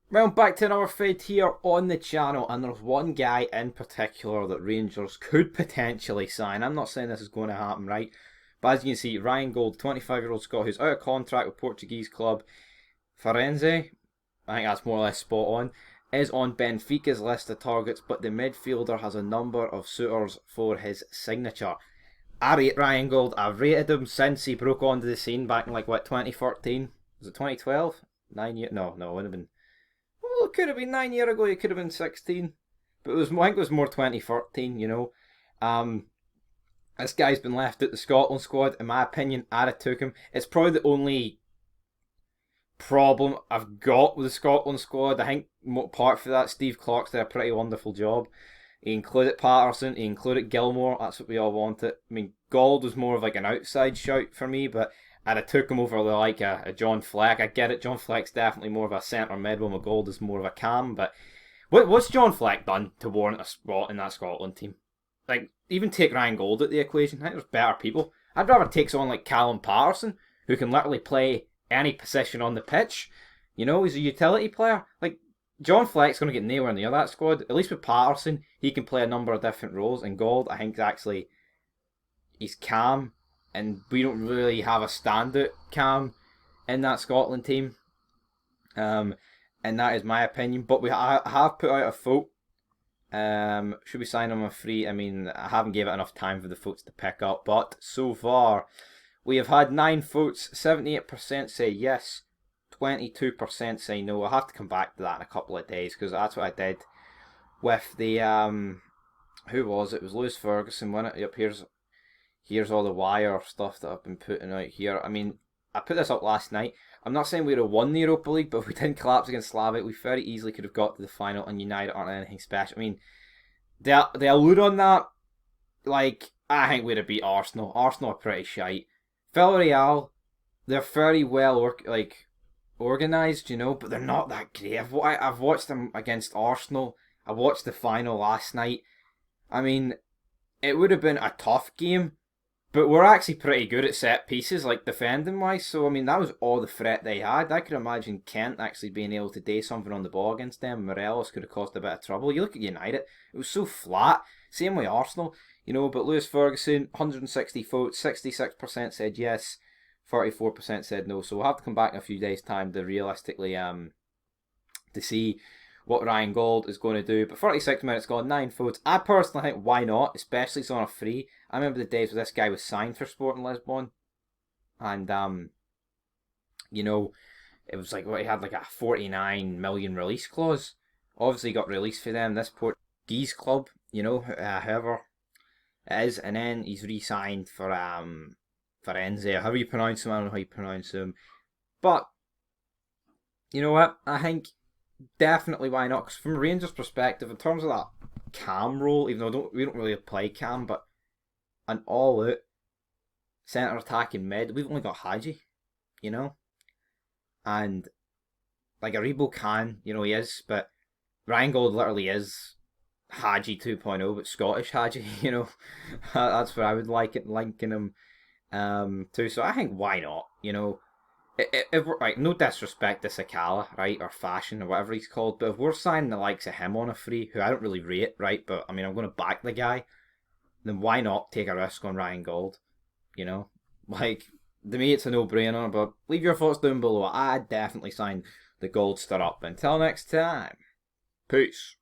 Well, back to another fade here on the channel, and there's one guy in particular that Rangers could potentially sign. I'm not saying this is going to happen, right? But as you can see, Ryan Gauld, 25-year-old Scot who's out of contract with Portuguese club Firenze, I think that's more or less spot on, is on Benfica's list of targets, but the midfielder has a number of suitors for his signature. I rate Ryan Gauld. I've rated him since he broke onto the scene back in like what 2014. Was it 2012? 9 years? No, it would have been. Well, it could have been 9 years ago. It could have been 16, but I think it was more 2014. Um, this guy's been left at the Scotland squad. In my opinion, I'd have took him. It's probably the only problem I've got with the Scotland squad. I think part for that, Steve Clark's did a pretty wonderful job. He included Patterson, he included Gilmore. That's what we all wanted. I mean, Gauld was more of like an outside shout for me, but I'd have took him over like a John Fleck. I get it, John Fleck's definitely more of a centre mid, while McGold is more of a cam. But what's John Fleck done to warrant a spot in that Scotland team? Like, even take Ryan Gauld at the equation. I think there's better people. I'd rather take someone like Callum Patterson, who can literally play any position on the pitch. He's a utility player. Like, John Fleck's going to get nowhere near that squad. At least with Patterson, he can play a number of different roles. And Gauld, I think, actually, he's calm. And we don't really have a standout cam in that Scotland team. And that is my opinion. But I have put out a vote. Should we sign him on free? I mean, I haven't gave it enough time for the votes to pick up. But so far, we have had 9 votes. 78% say yes. 22% say no. I'll have to come back to that in a couple of days, because that's what I did with the who was it? It was Lewis Ferguson, wasn't it? Yep, here's all the wire stuff that I've been putting out here. I mean, I put this up last night. I'm not saying we would have won the Europa League, but if we didn't collapse against Slavic, we very easily could have got to the final, and United aren't anything special. I mean, they allude on that. Like, I think we'd have beat Arsenal. Arsenal are pretty shite. Villarreal, they're very well organised, but they're not that great. I've watched them against Arsenal. I watched the final last night. I mean, it would have been a tough game, but we're actually pretty good at set pieces, like defending wise. So I mean, that was all the threat they had. I could imagine Kent actually being able to do something on the ball against them. Morelos could have caused a bit of trouble. You look at United; it was so flat. Same with Arsenal, But Lewis Ferguson, 160 votes, 66% said yes. 44% said no, so we'll have to come back in a few days' time to realistically to see what Ryan Gauld is going to do. But 46 minutes gone, 9 votes. I personally think why not, especially it's on a free. I remember the days where this guy was signed for Sporting Lisbon, and it was like he had like a 49 million release clause. Obviously got released for them, this Portuguese club, however it is, and then he's re-signed for Firenze, or however you pronounce him, I don't know how you pronounce him. But, you know what? I think definitely why not? Because from a Rangers perspective, in terms of that cam role, even though we don't really play cam, but an all-out centre attacking mid, we've only got Hadji, and like Aribo can, he is, but Ryan Gauld literally is Hadji 2.0, but Scottish Hadji, that's what I would like it linking him too. So I think why not? If we're, right, no disrespect to Sakala, right, or Fashion, or whatever he's called, but if we're signing the likes of him on a free, who I don't really rate, right, but I mean, I'm going to back the guy, then why not take a risk on Ryan Gauld? Like, to me, it's a no-brainer, but leave your thoughts down below. I'd definitely sign the Gauld stir up. Until next time, peace.